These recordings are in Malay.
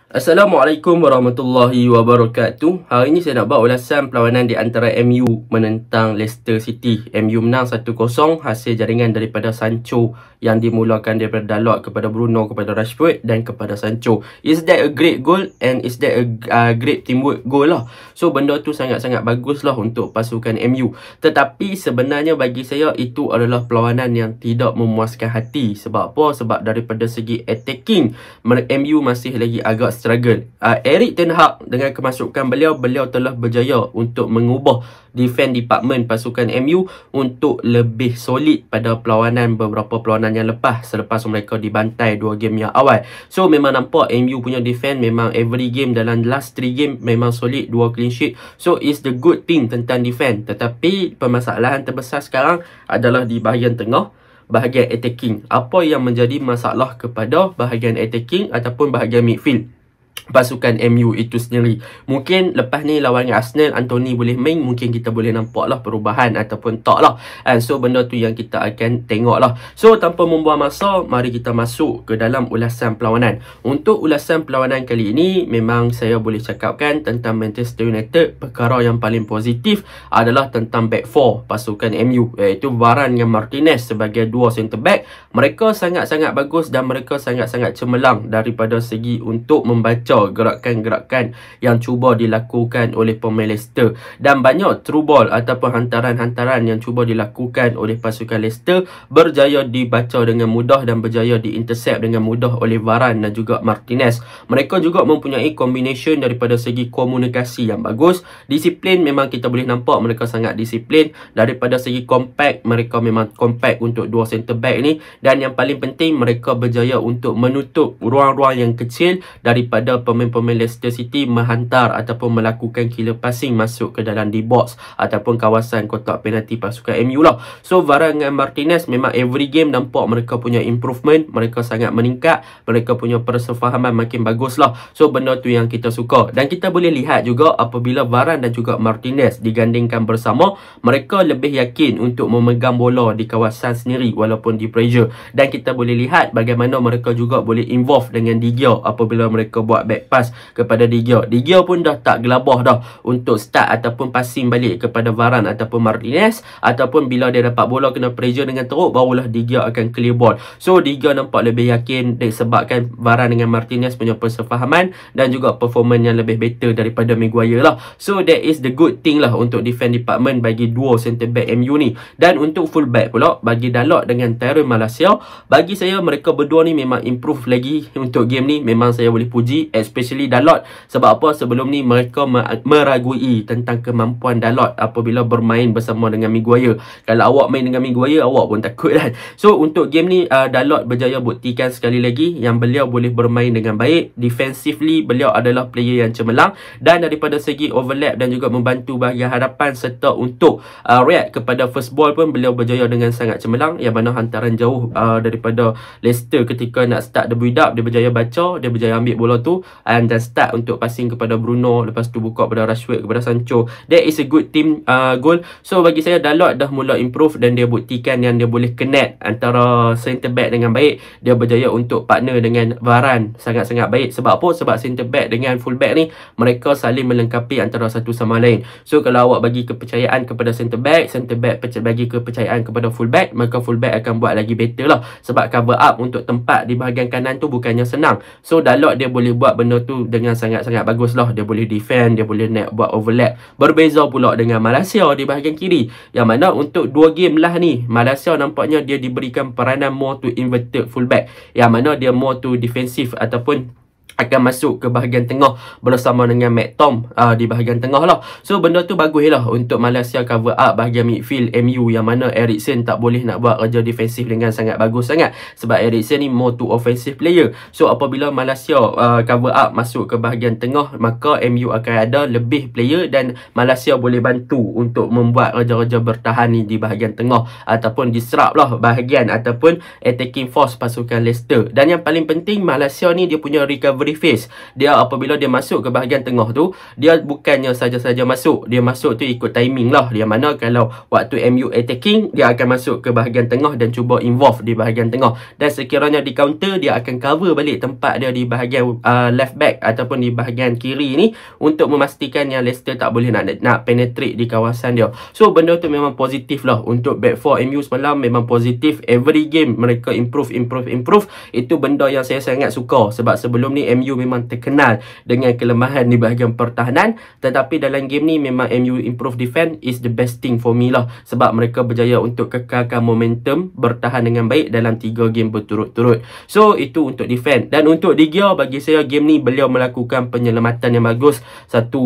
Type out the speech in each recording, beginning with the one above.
Assalamualaikum warahmatullahi wabarakatuh. Hari ini saya nak buat ulasan perlawanan di antara MU menentang Leicester City. MU menang 1-0 hasil jaringan daripada Sancho yang dimulakan daripada Dalot kepada Bruno, kepada Rashford dan kepada Sancho. Is that a great goal and is that a great teamwork goal lah. So benda tu sangat-sangat bagus lah untuk pasukan MU. Tetapi sebenarnya bagi saya itu adalah perlawanan yang tidak memuaskan hati. Sebab apa? Sebab daripada segi attacking MU masih lagi agak struggle. Erik ten Hag dengan kemasukan beliau telah berjaya untuk mengubah defense department pasukan MU untuk lebih solid pada beberapa perlawanan yang lepas selepas mereka dibantai 2 game yang awal. So memang nampak MU punya defense memang every game dalam last 3 game memang solid, 2 clean sheet. So it's the good thing tentang defense. Tetapi permasalahan terbesar sekarang adalah di bahagian tengah, bahagian attacking. Apa yang menjadi masalah kepada bahagian attacking ataupun bahagian midfield pasukan MU itu sendiri? Mungkin lepas ni lawan Arsenal, Anthony boleh main, mungkin kita boleh nampak lah perubahan ataupun tak lah. And so benda tu yang kita akan tengok lah. So tanpa membuang masa, mari kita masuk ke dalam ulasan perlawanan. Untuk ulasan perlawanan kali ini, memang saya boleh cakapkan tentang Manchester United. Perkara yang paling positif adalah tentang back 4 pasukan MU, iaitu Varane dengan Martinez sebagai 2 centre back. Mereka sangat-sangat bagus dan mereka sangat-sangat cemerlang daripada segi untuk membaca gerakan-gerakan yang cuba dilakukan oleh pemain Leicester. Dan banyak through ball ataupun hantaran-hantaran yang cuba dilakukan oleh pasukan Leicester berjaya dibaca dengan mudah dan berjaya diintercept dengan mudah oleh Varane dan juga Martinez. Mereka juga mempunyai combination daripada segi komunikasi yang bagus. Disiplin memang kita boleh nampak mereka sangat disiplin. Daripada segi compact, mereka memang compact untuk 2 centre back ni. Dan yang paling penting, mereka berjaya untuk menutup ruang-ruang yang kecil daripada pemain-pemain Leicester City menghantar ataupun melakukan killer passing masuk ke dalam D-box ataupun kawasan kotak penalti pasukan MU lah. So Varane dengan Martinez memang every game nampak mereka punya improvement, mereka sangat meningkat, mereka punya persefahaman makin bagus lah. So benda tu yang kita suka. Dan kita boleh lihat juga apabila Varane dan juga Martinez digandingkan bersama, mereka lebih yakin untuk memegang bola di kawasan sendiri walaupun di pressure. Dan kita boleh lihat bagaimana mereka juga boleh involve dengan De Gea apabila mereka buat back pass kepada De Gea. De Gea pun dah tak gelabah dah untuk start ataupun passing balik kepada Varane ataupun Martinez, ataupun bila dia dapat bola kena pressure dengan teruk, barulah De Gea akan clear ball. So De Gea nampak lebih yakin disebabkan Varane dengan Martinez punya persefahaman dan juga performance yang lebih better daripada Maguire lah. So that is the good thing lah untuk defense department bagi duo centre back MU ni. Dan untuk full back pula bagi Dalot dengan Tyrone Malacia, bagi saya mereka berdua ni memang improve lagi untuk game ni. Memang saya boleh puji, especially Dalot. Sebab apa? Sebelum ni mereka meragui tentang kemampuan Dalot apabila bermain bersama dengan Maguire. Kalau awak main dengan Maguire, awak pun takut kan. So untuk game ni Dalot berjaya buktikan sekali lagi yang beliau boleh bermain dengan baik. Defensively beliau adalah player yang cemerlang, dan daripada segi overlap dan juga membantu bahagian hadapan serta untuk react kepada first ball pun beliau berjaya dengan sangat cemerlang. Yang mana hantaran jauh daripada Leicester ketika nak start the build up, dia berjaya baca, dia berjaya ambil bola tu dan start untuk passing kepada Bruno, lepas tu buka kepada Rashford, kepada Sancho. That is a good team goal. So bagi saya Dalot dah mula improve dan dia buktikan yang dia boleh connect antara centre back dengan baik. Dia berjaya untuk partner dengan Varane sangat-sangat baik. Sebab apa? Sebab centre back dengan full back ni mereka saling melengkapi antara satu sama lain. So kalau awak bagi kepercayaan kepada centre back bagi kepercayaan kepada full back, maka full back akan buat lagi better lah. Sebab cover up untuk tempat di bahagian kanan tu bukannya senang. So Dalot dia boleh buat benda tu dengan sangat-sangat bagus lah. Dia boleh defend, dia boleh nak buat overlap. Berbeza pula dengan Malacia di bahagian kiri, yang mana untuk 2 game lah ni Malacia nampaknya dia diberikan peranan more to inverted fullback, yang mana dia more to defensive ataupun akan masuk ke bahagian tengah bersama dengan McTom di bahagian tengah lah. So benda tu bagus lah untuk Malacia cover up bahagian midfield MU, yang mana Eriksen tak boleh nak buat kerja defensif dengan sangat bagus sangat sebab Eriksen ni more to offensive player. So apabila Malacia cover up masuk ke bahagian tengah, maka MU akan ada lebih player dan Malacia boleh bantu untuk membuat kerja-kerja bertahan ni di bahagian tengah ataupun disrupt lah bahagian ataupun attacking force pasukan Leicester. Dan yang paling penting, Malacia ni dia punya recovery recovery phase. Dia apabila dia masuk ke bahagian tengah tu, dia bukannya saja-saja masuk. Dia masuk tu ikut timing lah. Dia mana kalau waktu MU attacking, dia akan masuk ke bahagian tengah dan cuba involve di bahagian tengah. Dan sekiranya di counter, dia akan cover balik tempat dia di bahagian left back ataupun di bahagian kiri ni untuk memastikan yang Leicester tak boleh nak penetrate di kawasan dia. So benda tu memang positif lah untuk back 4 MU semalam. Memang positif. Every game mereka improve. Itu benda yang saya sangat suka. Sebab sebelum ni MU memang terkenal dengan kelemahan di bahagian pertahanan. Tetapi dalam game ni memang MU improve defense is the best thing for me lah. Sebab mereka berjaya untuk kekalkan momentum, bertahan dengan baik dalam 3 game berturut-turut. So itu untuk defense. Dan untuk De Gea, bagi saya game ni beliau melakukan penyelamatan yang bagus. Satu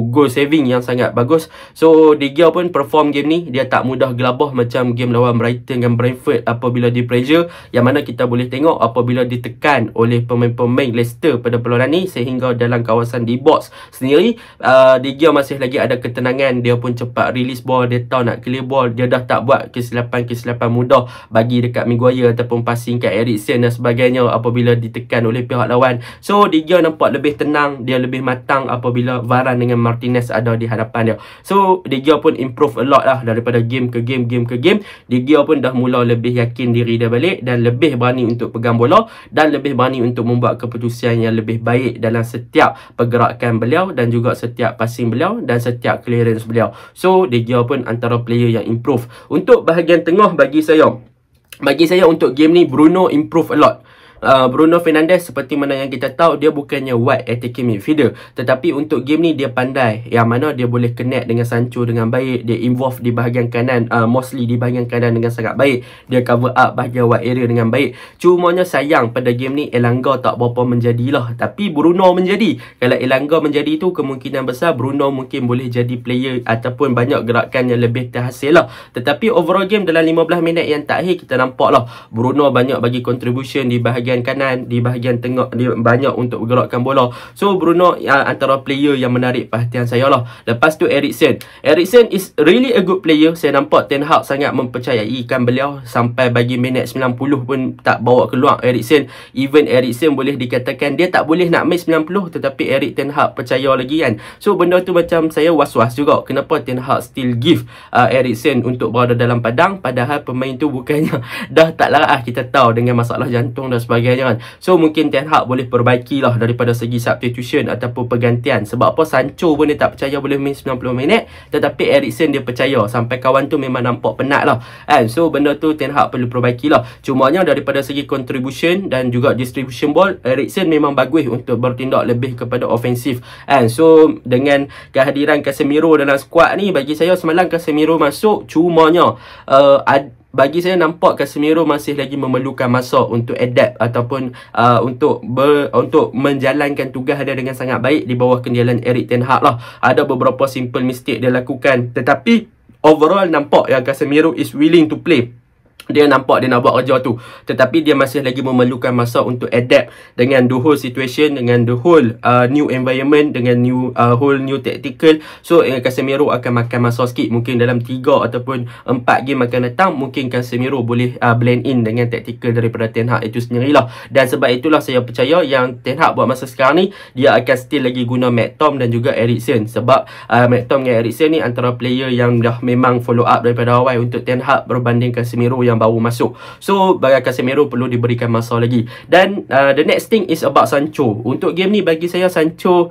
goal saving yang sangat bagus. So De Gea pun perform game ni. Dia tak mudah gelabah macam game lawan Brighton dan Brentford apabila di pressure. Yang mana kita boleh tengok apabila ditekan oleh pemain-pemain Leicester pada perlawanan ni, sehingga dalam kawasan di box sendiri, De Gea masih lagi ada ketenangan. Dia pun cepat release ball. Dia tahu nak clear ball. Dia dah tak buat kesilapan mudah bagi dekat Maguire ataupun passing kat Eriksen dan sebagainya apabila ditekan oleh pihak lawan. So De Gea nampak lebih tenang. Dia lebih matang apabila Varane dengan Martinez ada di hadapan dia. So De Gea pun improve a lot lah daripada game ke game. De Gea pun dah mula lebih yakin diri dia balik dan lebih berani untuk pegang bola dan lebih berani untuk membuat keputusan yang lebih baik dalam setiap pergerakan beliau dan juga setiap passing beliau dan setiap clearance beliau. So De Gea pun antara player yang improve. Untuk bahagian tengah, bagi saya untuk game ni Bruno improve a lot. Bruno Fernandes seperti mana yang kita tahu, dia bukannya wide attacking midfielder, tetapi untuk game ni dia pandai, yang mana dia boleh connect dengan Sancho dengan baik. Dia involve di bahagian kanan, mostly di bahagian kanan dengan sangat baik. Dia cover up bahagian wide area dengan baik. Cumanya sayang pada game ni Elanga tak berapa menjadilah, tapi Bruno menjadi. Kalau Elanga menjadi tu, kemungkinan besar Bruno mungkin boleh jadi player ataupun banyak gerakan yang lebih terhasil lah. Tetapi overall game dalam 15 minit yang terakhir, kita nampak lah Bruno banyak bagi contribution di bahagian kanan, di bahagian tengah. Dia banyak untuk bergerakkan bola. So Bruno antara player yang menarik perhatian saya lah. Lepas tu Eriksen is really a good player. Saya nampak Ten Hag sangat mempercayaikan beliau sampai bagi minit 90 pun tak bawa keluar Eriksen. Even Eriksen boleh dikatakan dia tak boleh nak main 90, tetapi Erik Ten Hag percaya lagi kan. So benda tu macam saya was-was juga, kenapa Ten Hag still give Eriksen untuk berada dalam padang, padahal pemain tu bukannya dah tak larat. Kita tahu dengan masalah jantung dan sebagainya kan. So mungkin Ten Hag boleh perbaikilah daripada segi substitution ataupun pergantian. Sebab apa, Sancho pun dia tak percaya boleh main 90 minit, tetapi Eriksen dia percaya. Sampai kawan tu memang nampak penat lah kan. So benda tu Ten Hag perlu perbaikilah. Cumanya daripada segi contribution dan juga distribution ball, Eriksen memang bagus untuk bertindak lebih kepada ofensif kan. So dengan kehadiran Casemiro dalam skuad ni, bagi saya semalam Casemiro masuk, cumanya bagi saya nampak Casemiro masih lagi memerlukan masa untuk adapt ataupun untuk menjalankan tugas dia dengan sangat baik di bawah kendialan Erik Ten Hag lah. Ada beberapa simple mistake dia lakukan, tetapi overall nampak yang Casemiro is willing to play. Dia nampak dia nak buat kerja tu, tetapi dia masih lagi memerlukan masa untuk adapt dengan the whole situation, dengan the whole new environment, dengan whole new tactical. So Casemiro akan makan masa sikit. Mungkin dalam 3 ataupun 4 game akan datang, mungkin Casemiro boleh blend in dengan tactical daripada Ten Hag itu sendirilah. Dan sebab itulah saya percaya yang Ten Hag buat masa sekarang ni, dia akan still lagi guna McTom dan juga Eriksen. Sebab McTom dengan Eriksen ni antara player yang dah memang follow up daripada awal untuk Ten Hag berbanding Casemiro yang baru masuk. So bagi Casemiro perlu diberikan masa lagi. Dan the next thing is about Sancho. Untuk game ni bagi saya Sancho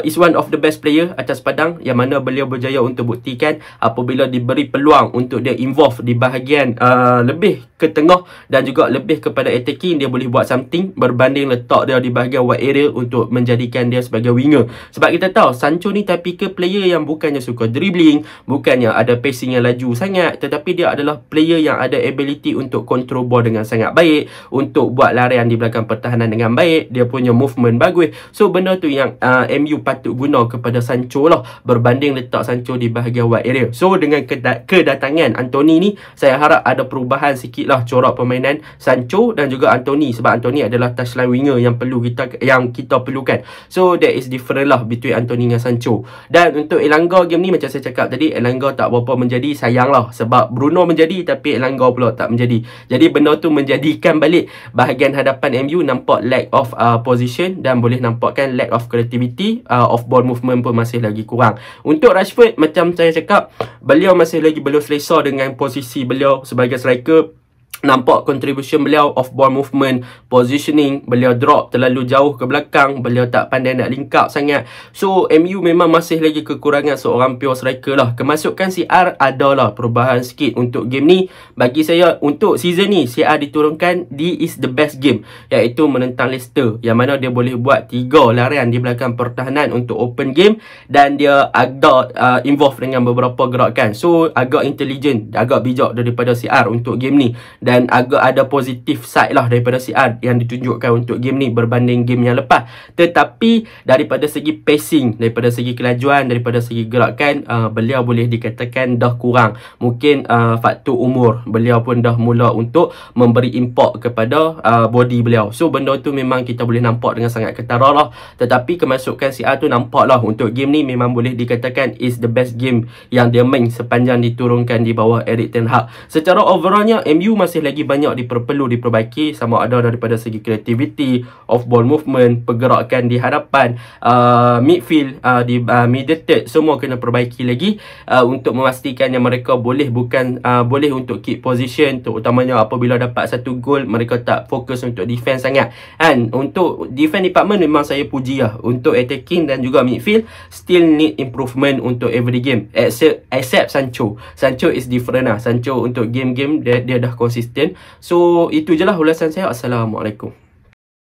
is one of the best player atas padang, yang mana beliau berjaya untuk buktikan apabila diberi peluang untuk dia involve di bahagian lebih ke tengah dan juga lebih kepada attacking, dia boleh buat something berbanding letak dia di bahagian wide area untuk menjadikan dia sebagai winger. Sebab kita tahu Sancho ni typical player yang bukannya suka dribbling, bukannya ada passing yang laju sangat, tetapi dia adalah player yang ada ability untuk control ball dengan sangat baik, untuk buat larian di belakang pertahanan dengan baik. Dia punya movement bagus. So benda tu yang MU patut guna kepada Sancho lah, berbanding letak Sancho di bahagian wide area. So dengan kedatangan Anthony ni, saya harap ada perubahan sikit lah corak permainan Sancho dan juga Anthony, sebab Anthony adalah touchline winger yang kita perlukan. So that is different lah between Anthony dengan Sancho. Dan untuk Elanga game ni, macam saya cakap tadi, Elanga tak berapa menjadi, sayang lah sebab Bruno menjadi tapi Elanga pula pula tak menjadi. Jadi benda tu menjadikan balik bahagian hadapan MU nampak lack of position dan boleh nampakkan lack of creativity, off ball movement pun masih lagi kurang. Untuk Rashford, macam saya cakap, beliau masih lagi belum selesa dengan posisi beliau sebagai striker. Nampak contribution beliau, off ball movement, positioning, beliau drop terlalu jauh ke belakang, beliau tak pandai nak link up sangat. So MU memang masih lagi kekurangan seorang pure striker lah. Kemasukan CR adalah perubahan sikit untuk game ni. Bagi saya, untuk season ni CR diturunkan, this is the best game, iaitu menentang Leicester, yang mana dia boleh buat 3 larian di belakang pertahanan untuk open game, dan dia agak involved dengan beberapa gerakan. So agak intelligent, agak bijak daripada CR untuk game ni, dan agak ada positif side lah daripada CR yang ditunjukkan untuk game ni berbanding game yang lepas. Tetapi daripada segi pacing, daripada segi kelajuan, daripada segi gerakan, beliau boleh dikatakan dah kurang. Mungkin faktor umur, beliau pun dah mula untuk memberi impact kepada body beliau. So benda tu memang kita boleh nampak dengan sangat ketara lah. Tetapi kemasukan CR tu nampak lah untuk game ni memang boleh dikatakan is the best game yang dia main sepanjang diturunkan di bawah Erik ten Hag. Secara overallnya MU masih lagi banyak perlu diperbaiki, sama ada daripada segi creativity, off ball movement, pergerakan di hadapan, midfield, di middle third, semua kena perbaiki lagi untuk memastikan yang mereka boleh boleh untuk keep position, terutamanya apabila dapat satu gol mereka tak fokus untuk defense sangat. And untuk defense department memang saya puji lah. Untuk attacking dan juga midfield still need improvement untuk every game, except Sancho. Sancho is different lah. Sancho untuk game-game dia dah konsisten. So itu je lah ulasan saya. Assalamualaikum.